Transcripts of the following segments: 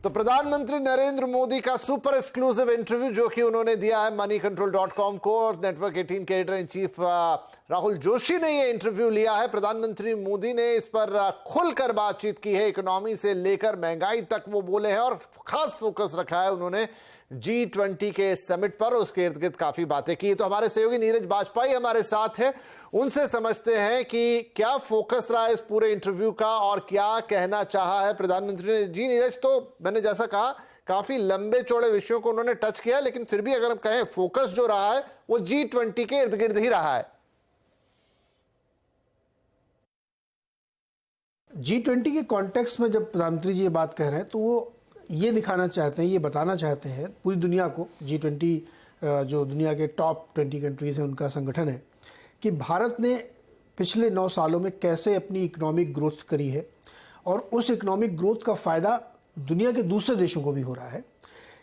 तो प्रधानमंत्री नरेंद्र मोदी का सुपर एक्सक्लूसिव इंटरव्यू जो कि उन्होंने दिया है moneycontrol.com को, और नेटवर्क 18 के editor in chief Rahul Joshi ने ये इंटरव्यू लिया है। प्रधानमंत्री मोदी ने इस पर खुलकर बातचीत की है, इकोनॉमी से लेकर महंगाई तक वो बोले हैं, और खास फोकस रखा है उन्होंने G20 के समिट पर, उसके इर्द गिर्द काफी बातें की। तो हमारे सहयोगी नीरज बाजपेयी हमारे साथ है, उनसे समझते हैं कि क्या फोकस रहा इस पूरे इंटरव्यू का और क्या कहना चाहा है प्रधानमंत्री ने। जी नीरज, तो मैंने जैसा कहा काफी लंबे चौड़े विषयों को उन्होंने टच किया, लेकिन फिर भी अगर हम कहें फोकस जो रहा है वो G20 के इर्द गिर्द ही रहा है। G20 के कॉन्टेक्स्ट में जब प्रधानमंत्री जी ये बात कह रहे हैं तो वो ये दिखाना चाहते हैं, ये बताना चाहते हैं पूरी दुनिया को, G20 जो दुनिया के टॉप 20 कंट्रीज हैं उनका संगठन है, कि भारत ने पिछले 9 सालों में कैसे अपनी इकोनॉमिक ग्रोथ करी है और उस इकोनॉमिक ग्रोथ का फ़ायदा दुनिया के दूसरे देशों को भी हो रहा है।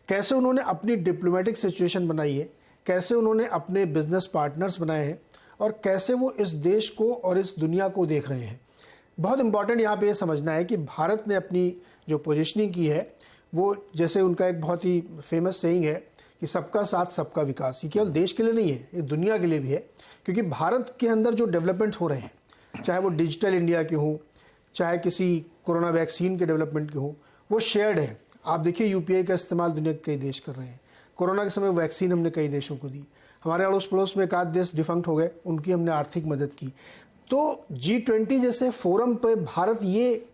कैसे उन्होंने अपनी डिप्लोमेटिक सिचुएशन बनाई है, कैसे उन्होंने अपने बिजनेस पार्टनर्स बनाए हैं और कैसे वो इस देश को और इस दुनिया को देख रहे हैं। बहुत इंपॉर्टेंट यहाँ पे ये समझना है कि भारत ने अपनी जो पोजीशनिंग की है वो, जैसे उनका एक बहुत ही फेमस सेइंग है कि सबका साथ सबका विकास, ये केवल देश के लिए नहीं है, ये दुनिया के लिए भी है। क्योंकि भारत के अंदर जो डेवलपमेंट हो रहे हैं, चाहे वो डिजिटल इंडिया के हों, चाहे किसी कोरोना वैक्सीन के डेवलपमेंट के हों, वो शेयर्ड है। आप देखिए यूपीआई का इस्तेमाल दुनिया के कई देश कर रहे हैं। कोरोना के समय वैक्सीन हमने कई देशों को दी। हमारे अड़ोस पड़ोस में एक आध देश डिफंक्ट हो गए, उनकी हमने आर्थिक मदद की। तो G20 जैसे फोरम पे भारत ये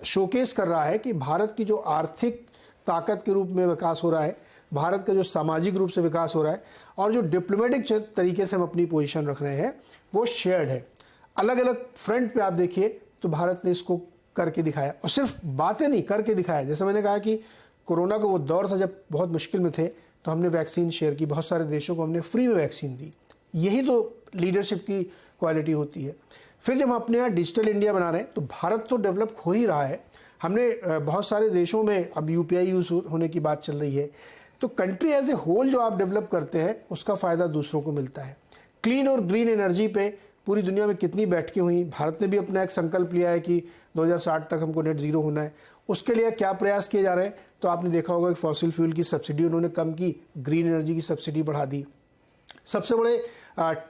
शोकेस कर रहा है कि भारत की जो आर्थिक ताकत के रूप में विकास हो रहा है, भारत का जो सामाजिक रूप से विकास हो रहा है और जो डिप्लोमेटिक तरीके से हम अपनी पोजीशन रख रहे हैं वो शेयर्ड है। अलग अलग फ्रंट पे आप देखिए तो भारत ने इसको करके दिखाया, और सिर्फ बातें नहीं, करके दिखाया। जैसे मैंने कहा कि कोरोना का वो दौर था जब बहुत मुश्किल में थे, तो हमने वैक्सीन शेयर की, बहुत सारे देशों को हमने फ्री में वैक्सीन दी। यही तो लीडरशिप की क्वालिटी होती है। फिर जब हम अपने यहाँ डिजिटल इंडिया बना रहे हैं तो भारत तो डेवलप हो ही रहा है। हमने बहुत सारे देशों में अब यूपीआई यूज़ होने की बात चल रही है। तो कंट्री एज ए होल जो आप डेवलप करते हैं उसका फ़ायदा दूसरों को मिलता है। क्लीन और ग्रीन एनर्जी पे पूरी दुनिया में कितनी बैठकें हुई। भारत ने भी अपना एक संकल्प लिया है कि 2060 तक हमको नेट ज़ीरो होना है। उसके लिए क्या प्रयास किए जा रहे हैं, तो आपने देखा होगा कि फॉसिल फ्यूल की सब्सिडी उन्होंने कम की, ग्रीन एनर्जी की सब्सिडी बढ़ा दी। सबसे बड़े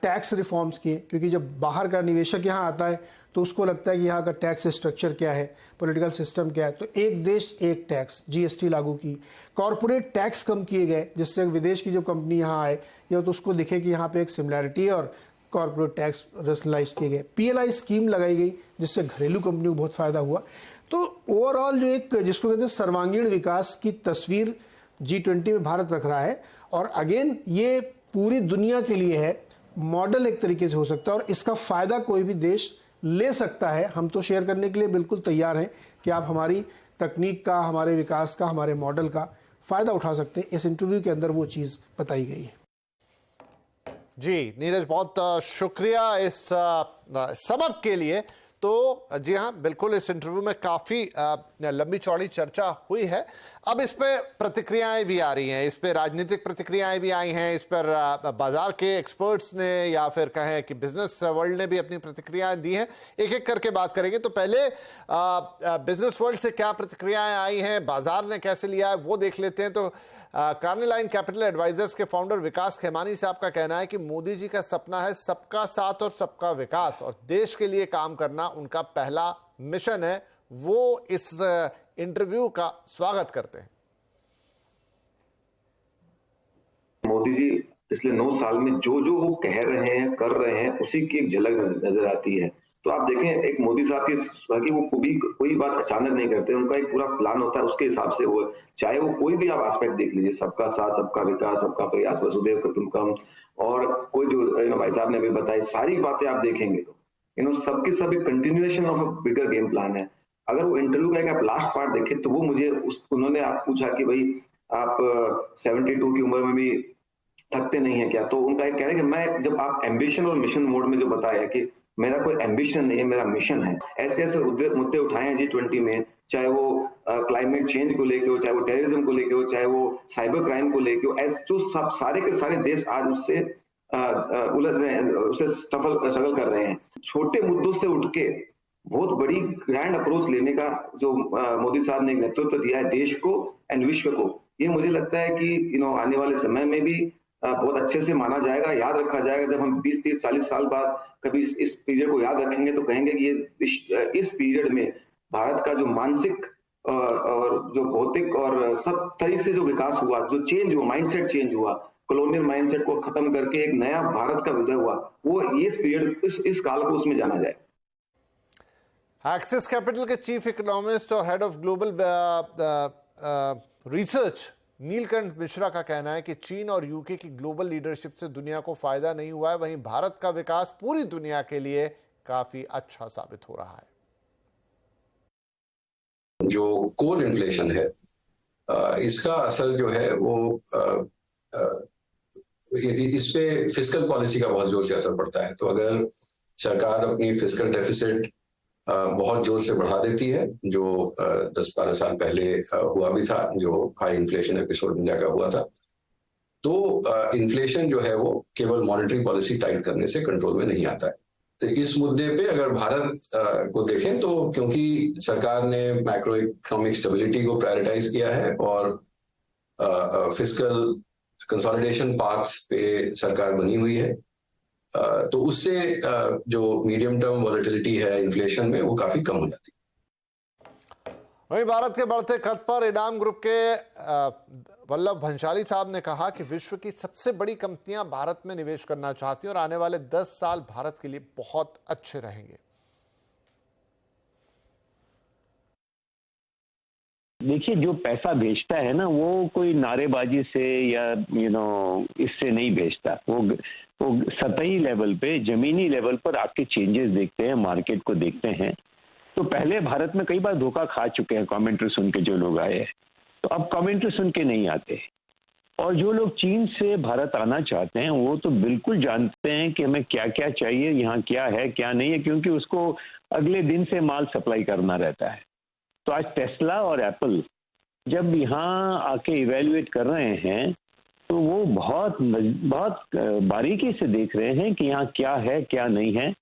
टैक्स रिफॉर्म्स किए, क्योंकि जब बाहर का निवेशक यहाँ आता है तो उसको लगता है कि यहाँ का टैक्स स्ट्रक्चर क्या है, पॉलिटिकल सिस्टम क्या है। तो एक देश एक टैक्स, GST लागू की। कॉरपोरेट टैक्स कम किए गए, जिससे विदेश की जब कंपनी यहाँ आए या तो उसको दिखे कि यहाँ पे एक सिमिलैरिटी है, और कॉरपोरेट टैक्स रेशनलाइज किए गए। PLI स्कीम लगाई गई जिससे घरेलू कंपनियों को बहुत फायदा हुआ। तो ओवरऑल जो एक जिसको कहते हैं सर्वांगीण विकास की तस्वीर G20 में भारत रख रहा है। और अगेन ये पूरी दुनिया के लिए है, मॉडल एक तरीके से हो सकता है, और इसका फायदा कोई भी देश ले सकता है। हम तो शेयर करने के लिए बिल्कुल तैयार हैं कि आप हमारी तकनीक का, हमारे विकास का, हमारे मॉडल का फायदा उठा सकते हैं। इस इंटरव्यू के अंदर वो चीज़ बताई गई है। जी नीरज, बहुत शुक्रिया इस सबक के लिए। तो जी हाँ, बिल्कुल इस इंटरव्यू में काफ़ी लंबी चौड़ी चर्चा हुई है। अब इस पे प्रतिक्रियाएं भी आ रही हैं, इस पे राजनीतिक प्रतिक्रियाएं भी आई हैं, इस पर बाजार के एक्सपर्ट्स ने या फिर कहें कि बिजनेस वर्ल्ड ने भी अपनी प्रतिक्रियाएं दी हैं। एक एक करके बात करेंगे। तो पहले बिजनेस वर्ल्ड से क्या प्रतिक्रियाएं आई हैं, बाजार ने कैसे लिया है, वो देख लेते हैं। तो कार्निलाइन कैपिटल एडवाइजर्स के फाउंडर विकास खेमानी साहब का कहना है कि मोदी जी का सपना है सबका साथ और सबका विकास, और देश के लिए काम करना उनका पहला मिशन है। वो इस इंटरव्यू का स्वागत करते हैं। मोदी जी पिछले 9 साल में जो जो वो कह रहे हैं, कर रहे हैं, उसी की एक झलक नजर आती है। तो आप देखें, एक मोदी साहब की वो कोई बात अचानक नहीं करते, उनका एक पूरा प्लान होता है, उसके हिसाब से वो, चाहे वो कोई भी आप एस्पेक्ट देख लीजिए, सबका साथ सबका विकास, सबका प्रयास, वसुधैव कुटुंबकम, और कोई जो भाई साहब ने भी बताई सारी बातें आप देखेंगे तो सबकी सब एक continuation of a bigger game plan है। अगर वो इंटरव्यू का आप लास्ट पार्ट देखें तो वो मुझे उन्होंने आप पूछा कि भाई आप 72 की उम्र में भी थकते नहीं है क्या, तो उनका एक कह रहे कि मैं, जब आप एम्बिशन और मिशन मोड में जो बताया कि मेरा कोई एम्बिशन नहीं है, मेरा मिशन है। ऐसे ऐसे मुद्दे उठाए हैं G20 में, चाहे वो क्लाइमेट चेंज को लेके हो, चाहे वो टेररिज्म को लेके हो, चाहे वो साइबर क्राइम को लेके हो। ऐसे जो सारे के सारे देश आज उससे उलझ रहे हैं, उससे स्ट्रगल कर रहे हैं। छोटे मुद्दों से उठ के बहुत बड़ी ग्रैंड अप्रोच लेने का जो मोदी साहब ने नेतृत्व दिया है देश को एंड विश्व को, ये मुझे लगता है कि आने वाले समय में भी बहुत अच्छे से माना जाएगा, याद रखा जाएगा। जब हम 20, 30, 40 साल बाद कभी इस पीरियड को याद रखेंगे तो कहेंगे कि ये इस पीरियड में भारत का जो मानसिक और जो भौतिक और सब तरीके से जो विकास हुआ, जो चेंज हुआ, माइंडसेट चेंज हुआ, कॉलोनियल माइंडसेट को खत्म करके एक नया भारत का उदय हुआ, वो इस पीरियड इस काल को उसमें जाना जाए। एक्सिस कैपिटल के चीफ इकोनॉमिस्ट और head of global research Neelkanth Mishra का कहना है कि चीन और यूके की ग्लोबल लीडरशिप से दुनिया को फायदा नहीं हुआ है, वहीं भारत का विकास पूरी दुनिया के लिए काफी अच्छा साबित हो रहा है। जो कोर इन्फ्लेशन है, इसका असर जो है वो इस पे फिस्कल पॉलिसी का बहुत जोर से असर पड़ता है। तो अगर सरकार अपनी फिस्कल डेफिसिट बहुत जोर से बढ़ा देती है, जो 10-12 साल पहले हुआ भी था, जो हाई इन्फ्लेशन एपिसोड इंडिया का हुआ था, तो इन्फ्लेशन जो है वो केवल मॉनेटरी पॉलिसी टाइट करने से कंट्रोल में नहीं आता है। तो इस मुद्दे पे अगर भारत को देखें तो क्योंकि सरकार ने मैक्रो इकोनॉमिक स्टेबिलिटी को प्रायोरिटाइज किया है और फिस्कल कंसोलिडेशन पाथ्स पे सरकार बनी हुई है, तो उससे जो मीडियम टर्म वॉलेटिलिटी है इन्फ्लेशन में वो काफी कम हो जाती है। वहीं भारत के बढ़ते कद पर इनाम ग्रुप के वल्लभ भंसाली साहब ने कहा कि विश्व की सबसे बड़ी कंपनियां भारत में निवेश करना चाहती हैं और आने वाले 10 साल भारत के लिए बहुत अच्छे रहेंगे। देखिए, जो पैसा भेजता है ना, वो कोई नारेबाजी से या इससे नहीं भेजता। वो सतही लेवल पे, जमीनी लेवल पर आपके चेंजेस देखते हैं, मार्केट को देखते हैं। तो पहले भारत में कई बार धोखा खा चुके हैं कमेंट्री सुन के जो लोग आए हैं, तो अब कमेंट्री सुन के नहीं आते। और जो लोग चीन से भारत आना चाहते हैं वो तो बिल्कुल जानते हैं कि हमें क्या क्या चाहिए, यहाँ क्या है क्या नहीं है, क्योंकि उसको अगले दिन से माल सप्लाई करना रहता है। तो आज टेस्ला और एप्पल जब यहाँ आके इवेल्युएट कर रहे हैं तो वो बहुत बारीकी से देख रहे हैं कि यहाँ क्या है क्या नहीं है।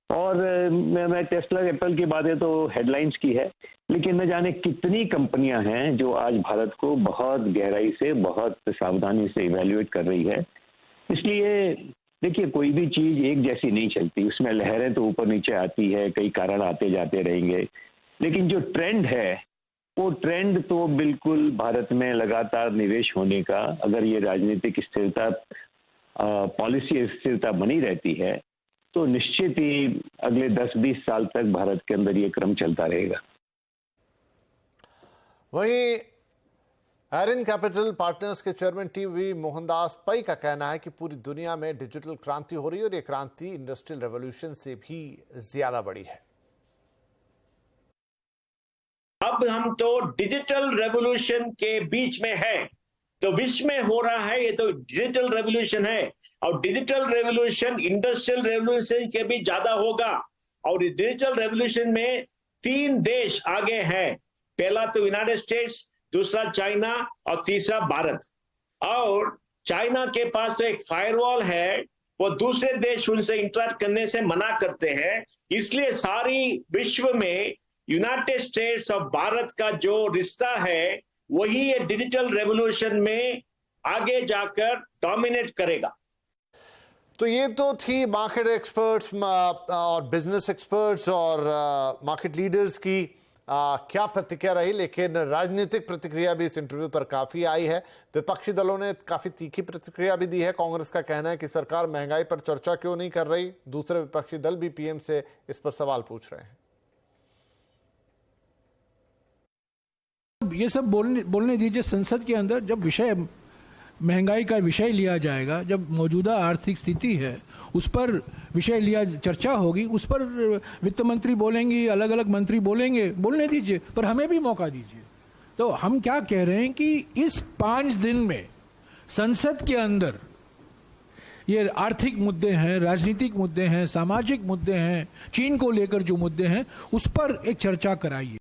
और मैं टेस्ला एप्पल की बातें तो हेडलाइंस की है, लेकिन न जाने कितनी कंपनियां हैं जो आज भारत को बहुत गहराई से, बहुत सावधानी से इवेल्युएट कर रही है। इसलिए देखिए, कोई भी चीज एक जैसी नहीं चलती, उसमें लहरें तो ऊपर नीचे आती है, कई कारण आते जाते रहेंगे, लेकिन जो ट्रेंड है वो ट्रेंड तो बिल्कुल भारत में लगातार निवेश होने का, अगर ये राजनीतिक स्थिरता, पॉलिसी स्थिरता बनी रहती है तो निश्चित ही अगले 10-20 साल तक भारत के अंदर ये क्रम चलता रहेगा। वहीं एरिन कैपिटल पार्टनर्स के चेयरमैन टीवी मोहनदास पै का कहना है कि पूरी दुनिया में डिजिटल क्रांति हो रही है और ये क्रांति इंडस्ट्रियल रेवोल्यूशन से भी ज्यादा बड़ी है। अब हम तो डिजिटल रेवोल्यूशन के बीच में हैं, तो विश्व में हो रहा है ये तो डिजिटल रेवोल्यूशन है, और डिजिटल रेवोल्यूशन इंडस्ट्रियल रेवोल्यूशन के भी ज्यादा होगा। और डिजिटल रेवोल्यूशन में 3 देश आगे हैं, पहला तो यूनाइटेड स्टेट्स, दूसरा चाइना और तीसरा भारत। और चाइना के पास तो एक फायरवॉल है, वो दूसरे देश उनसे इंटरेक्ट करने से मना करते हैं। इसलिए सारी विश्व में यूनाइटेड स्टेट्स और भारत का जो रिश्ता है वही ये डिजिटल रेवोल्यूशन में आगे जाकर डोमिनेट करेगा। तो ये तो थी मार्केट एक्सपर्ट्स और बिजनेस एक्सपर्ट्स और मार्केट लीडर्स की क्या प्रतिक्रिया रही, लेकिन राजनीतिक प्रतिक्रिया भी इस इंटरव्यू पर काफी आई है। विपक्षी दलों ने काफी तीखी प्रतिक्रिया भी दी है। कांग्रेस का कहना है कि सरकार महंगाई पर चर्चा क्यों नहीं कर रही। दूसरे विपक्षी दल भी पीएम से इस पर सवाल पूछ रहे हैं। ये सब बोलने दीजिए। संसद के अंदर जब विषय महंगाई का विषय लिया जाएगा, जब मौजूदा आर्थिक स्थिति है उस पर विषय लिया, चर्चा होगी, उस पर वित्त मंत्री बोलेंगी, अलग अलग मंत्री बोलेंगे, बोलने दीजिए, पर हमें भी मौका दीजिए। तो हम क्या कह रहे हैं कि इस 5 दिन में संसद के अंदर ये आर्थिक मुद्दे हैं, राजनीतिक मुद्दे हैं, सामाजिक मुद्दे हैं, चीन को लेकर जो मुद्दे हैं उस पर एक चर्चा कराइए।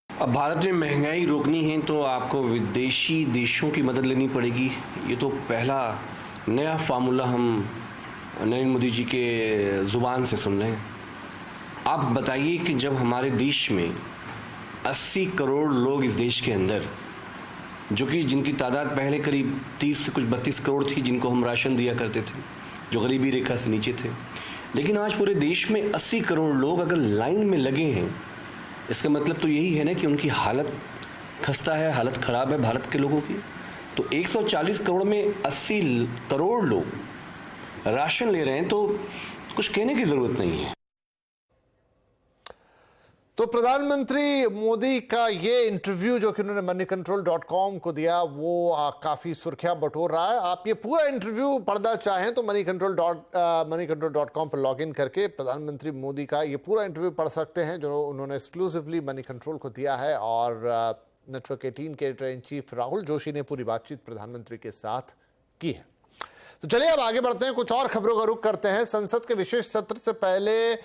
अब भारत में महंगाई रोकनी है तो आपको विदेशी देशों की मदद लेनी पड़ेगी। ये तो पहला नया फार्मूला हम नरेंद्र मोदी जी के ज़ुबान से सुन रहे हैं। आप बताइए कि जब हमारे देश में 80 करोड़ लोग इस देश के अंदर, जो कि जिनकी तादाद पहले करीब 30 से कुछ 32 करोड़ थी, जिनको हम राशन दिया करते थे, जो गरीबी रेखा से नीचे थे, लेकिन आज पूरे देश में 80 करोड़ लोग अगर लाइन में लगे हैं, इसका मतलब तो यही है ना कि उनकी हालत खस्ता है, हालत खराब है भारत के लोगों की। तो 140 करोड़ में 80 करोड़ लोग राशन ले रहे हैं, तो कुछ कहने की जरूरत नहीं है। तो प्रधानमंत्री मोदी का ये इंटरव्यू जो कि उन्होंने moneycontrol.com को दिया, वो काफी सुर्खियां बटोर रहा है। आप ये पूरा इंटरव्यू पढ़ना चाहें तो moneycontrol.com पर लॉगिन करके प्रधानमंत्री मोदी का ये पूरा इंटरव्यू पढ़ सकते हैं, जो उन्होंने एक्सक्लूसिवली मनी कंट्रोल को दिया है। और नेटवर्क 18 के editor in chief Rahul Joshi ने पूरी बातचीत प्रधानमंत्री के साथ की है। तो चलिए अब आगे बढ़ते हैं, कुछ और खबरों का रुख करते हैं। संसद के विशेष सत्र से पहले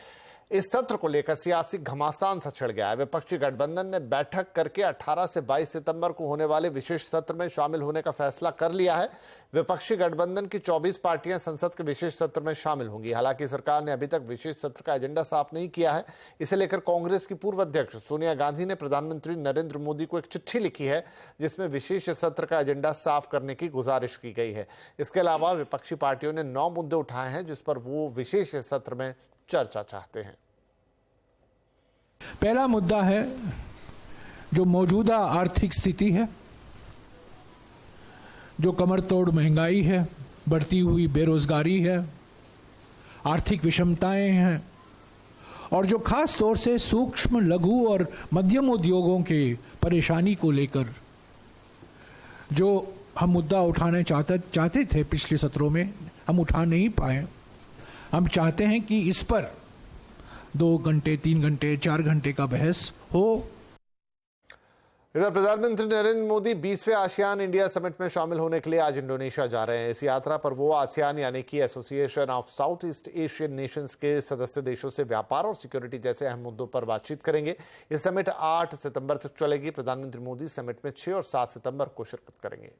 इस सत्र को लेकर सियासी घमासान सा छिड़ गया है। विपक्षी गठबंधन ने बैठक करके 18 से 22 सितंबर को होने वाले विशेष सत्र में शामिल होने का फैसला कर लिया है। विपक्षी गठबंधन की 24 पार्टियां संसद के विशेष सत्र में शामिल होंगी। हालांकि सरकार ने अभी तक विशेष सत्र का एजेंडा साफ नहीं किया है। इसे लेकर कांग्रेस की पूर्व अध्यक्ष सोनिया गांधी ने प्रधानमंत्री नरेंद्र मोदी को एक चिट्ठी लिखी है, जिसमें विशेष सत्र का एजेंडा साफ करने की गुजारिश की गई है। इसके अलावा विपक्षी पार्टियों ने 9 मुद्दे उठाए हैं, जिस पर वो विशेष सत्र में चर्चा चाहते हैं। पहला मुद्दा है जो मौजूदा आर्थिक स्थिति है, जो कमर तोड़ महंगाई है, बढ़ती हुई बेरोजगारी है, आर्थिक विषमताएं हैं, और जो खास तौर से सूक्ष्म, लघु और मध्यम उद्योगों के परेशानी को लेकर जो हम मुद्दा उठाने चाहते थे पिछले सत्रों में, हम उठा नहीं पाए। हम चाहते हैं कि इस पर 2 घंटे, 3 घंटे, 4 घंटे का बहस हो। इधर प्रधानमंत्री नरेंद्र मोदी 20वें आसियान इंडिया समिट में शामिल होने के लिए आज इंडोनेशिया जा रहे हैं। इस यात्रा पर वो आसियान यानी कि association of south east Asian Nations के सदस्य देशों से व्यापार और सिक्योरिटी जैसे अहम मुद्दों पर बातचीत करेंगे। ये समिट 8 सितंबर तक चलेगी। प्रधानमंत्री मोदी समिट में 6 और 7 सितंबर को शिरकत करेंगे।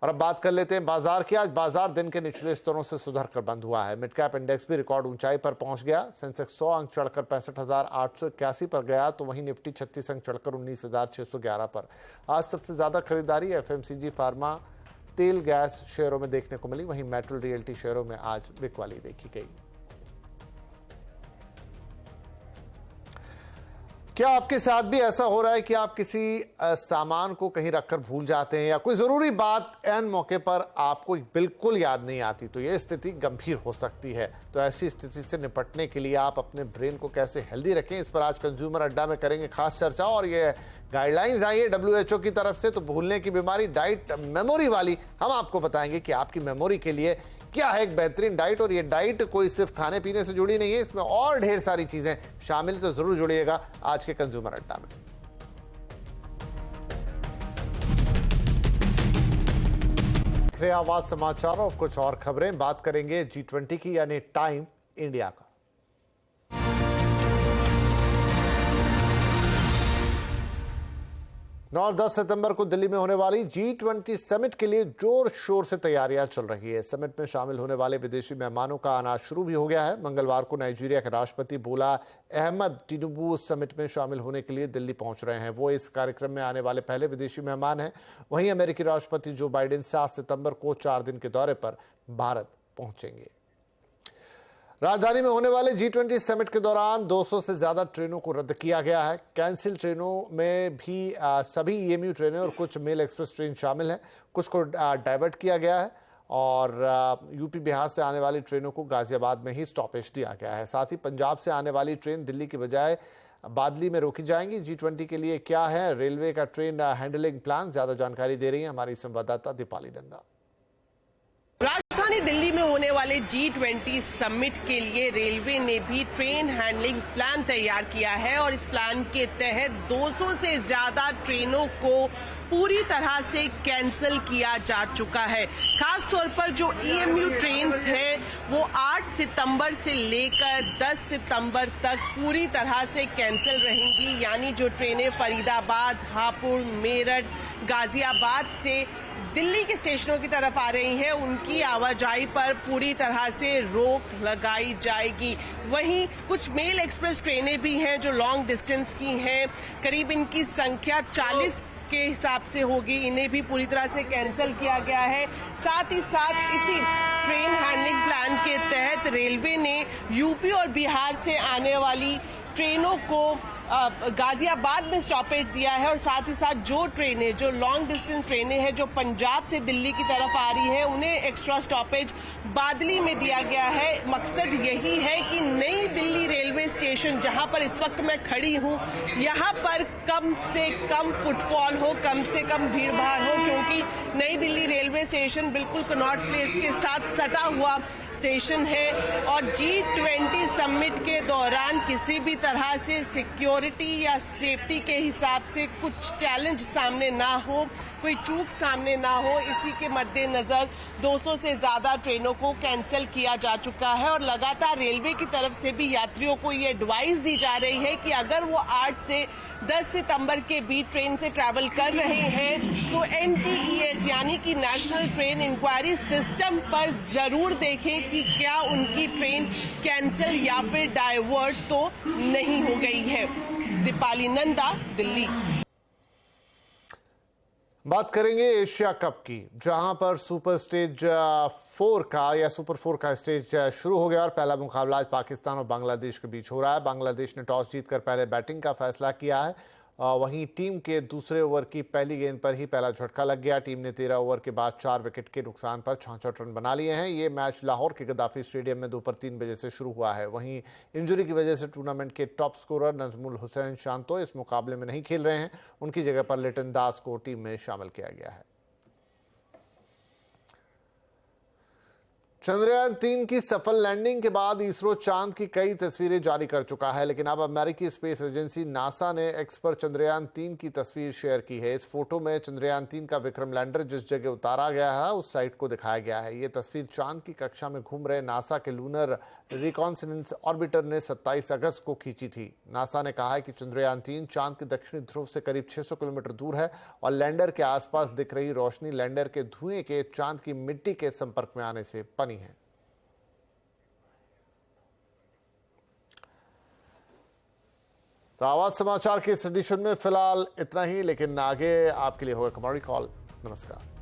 और अब बात कर लेते हैं बाजार की। आज बाजार दिन के निचले स्तरों से सुधर कर बंद हुआ है। मिड कैप इंडेक्स भी रिकॉर्ड ऊंचाई पर पहुंच गया। सेंसेक्स 100 अंक चढ़कर 65,881 पर गया, तो वहीं निफ्टी 36 अंक चढ़कर 19,611 पर। आज सबसे ज्यादा खरीदारी एफएमसीजी, फार्मा, तेल, गैस शेयरों में देखने को मिली। वहीं मेटल रियल्टी शेयरों में आज बिकवाली देखी गई। क्या आपके साथ भी ऐसा हो रहा है कि आप किसी सामान को कहीं रखकर भूल जाते हैं, या कोई जरूरी बात ऐन मौके पर आपको बिल्कुल याद नहीं आती? तो यह स्थिति गंभीर हो सकती है। तो ऐसी स्थिति से निपटने के लिए आप अपने ब्रेन को कैसे हेल्दी रखें, इस पर आज कंज्यूमर अड्डा में करेंगे खास चर्चा। और ये गाइडलाइंस आई है WHO की तरफ से, तो भूलने की बीमारी, डाइट मेमोरी वाली, हम आपको बताएंगे कि आपकी मेमोरी के लिए क्या है एक बेहतरीन डाइट। और ये डाइट कोई सिर्फ खाने पीने से जुड़ी नहीं है, इसमें और ढेर सारी चीजें शामिल, तो जरूर जुड़िएगा आज के कंज्यूमर अड्डा में। आवाज समाचार और कुछ और खबरें। बात करेंगे G20 की, यानी टाइम इंडिया का। 9 और 10 सितंबर को दिल्ली में होने वाली G20 समिट के लिए जोर शोर से तैयारियां चल रही है। समिट में शामिल होने वाले विदेशी मेहमानों का आना शुरू भी हो गया है। मंगलवार को नाइजीरिया के राष्ट्रपति बोला अहमद टिनुबू समिट में शामिल होने के लिए दिल्ली पहुंच रहे हैं। वो इस कार्यक्रम में आने वाले पहले विदेशी मेहमान हैं। वहीं अमेरिकी राष्ट्रपति जो बाइडेन 7 सितंबर को 4 दिन के दौरे पर भारत पहुंचेंगे। राजधानी में होने वाले G20 समिट के दौरान 200 से ज्यादा ट्रेनों को रद्द किया गया है। कैंसिल ट्रेनों में भी सभी EMU ट्रेनें और कुछ मेल एक्सप्रेस ट्रेन शामिल हैं। कुछ को डाइवर्ट किया गया है और यूपी बिहार से आने वाली ट्रेनों को गाजियाबाद में ही स्टॉपेज दिया गया है। साथ ही पंजाब से आने वाली ट्रेन दिल्ली की बजाय बादली में रोकी जाएंगी। G20 के लिए क्या है रेलवे का ट्रेन हैंडलिंग प्लान, ज्यादा जानकारी दे रही है हमारी संवाददाता दीपाली नंदा। राजधानी दिल्ली में होने वाले G20 समिट के लिए रेलवे ने भी ट्रेन हैंडलिंग प्लान तैयार किया है और इस प्लान के तहत 200 से ज्यादा ट्रेनों को पूरी तरह से कैंसिल किया जा चुका है। खास तौर पर जो EMU ट्रेन्स हैं वो 8 सितंबर से लेकर 10 सितंबर तक पूरी तरह से कैंसिल रहेंगी। यानी जो ट्रेनें फरीदाबाद, हापुड़, मेरठ, गाजियाबाद से दिल्ली के स्टेशनों की तरफ आ रही हैं उनकी आवाजाही पर पूरी तरह से रोक लगाई जाएगी। वहीं कुछ मेल एक्सप्रेस ट्रेनें भी हैं जो लॉन्ग डिस्टेंस की हैं, करीब इनकी संख्या 40 के हिसाब से होगी, इन्हें भी पूरी तरह से कैंसिल किया गया है। साथ ही साथ इसी ट्रेन हैंडलिंग प्लान के तहत रेलवे ने यूपी और बिहार से आने वाली ट्रेनों को गाजियाबाद में स्टॉपेज दिया है और साथ ही साथ जो ट्रेनें जो लॉन्ग डिस्टेंस ट्रेनें हैं जो पंजाब से दिल्ली की तरफ आ रही हैं उन्हें एक्स्ट्रा स्टॉपेज बादली में दिया गया है। मकसद यही है कि नई दिल्ली रेलवे स्टेशन जहां पर इस वक्त मैं खड़ी हूं यहां पर कम से कम फुटफॉल हो, कम से कम भीड़ भाड़ हो, क्योंकि नई दिल्ली रेलवे स्टेशन बिल्कुल कनॉट प्लेस के साथ सटा हुआ स्टेशन है और G20 समिट के दौरान किसी भी तरह से सिक्योरिटी या सेफ्टी के हिसाब से कुछ चैलेंज सामने ना हो, कोई चूक सामने ना हो, इसी के मद्देनजर 200 से ज्यादा ट्रेनों को कैंसिल किया जा चुका है और लगातार रेलवे की तरफ से भी यात्रियों को ये एडवाइस दी जा रही है कि अगर वो 8 से 10 सितंबर के बीच ट्रेन से ट्रैवल कर रहे हैं तो NTES यानी कि नेशनल ट्रेन इंक्वायरी सिस्टम पर जरूर देखें कि क्या उनकी ट्रेन कैंसिल या फिर डाइवर्ट तो नहीं हो गई है। दीपाली नंदा, दिल्ली। बात करेंगे एशिया कप की, जहां पर सुपर स्टेज 4 का या सुपर 4 का स्टेज शुरू हो गया और पहला मुकाबला आज पाकिस्तान और बांग्लादेश के बीच हो रहा है। बांग्लादेश ने टॉस जीतकर पहले बैटिंग का फैसला किया है। वहीं टीम के दूसरे ओवर की पहली गेंद पर ही पहला झटका लग गया। टीम ने 13 ओवर के बाद 4 विकेट के नुकसान पर 66 रन बना लिए हैं। ये मैच लाहौर के गद्दाफी स्टेडियम में दोपहर 3 बजे से शुरू हुआ है। वहीं इंजरी की वजह से टूर्नामेंट के टॉप स्कोरर नजमुल हुसैन शांतो इस मुकाबले में नहीं खेल रहे हैं। उनकी जगह पर लिटन दास को टीम में शामिल किया गया है। चंद्रयान 3 की सफल लैंडिंग के बाद इसरो चांद की कई तस्वीरें जारी कर चुका है, लेकिन अब अमेरिकी स्पेस एजेंसी नासा ने एक्स पर चंद्रयान 3 की तस्वीर शेयर की है। इस फोटो में चंद्रयान 3 का विक्रम लैंडर जिस जगह उतारा गया है उस साइट को दिखाया गया है। ये तस्वीर चांद की कक्षा में घूम रहे नासा के लूनर रिकॉन्सनेंस ऑर्बिटर ने 27 अगस्त को खींची थी। नासा ने कहा है कि चंद्रयान 3 चांद के दक्षिणी ध्रुव से करीब 600 किलोमीटर दूर है और लैंडर के आसपास दिख रही रोशनी लैंडर के धुएं के चांद की मिट्टी के संपर्क में आने से बनी है। तो आवाज समाचार के इस एडिशन में फिलहाल इतना ही, लेकिन आगे आपके लिए होगा कमर्शियल कॉल। नमस्कार।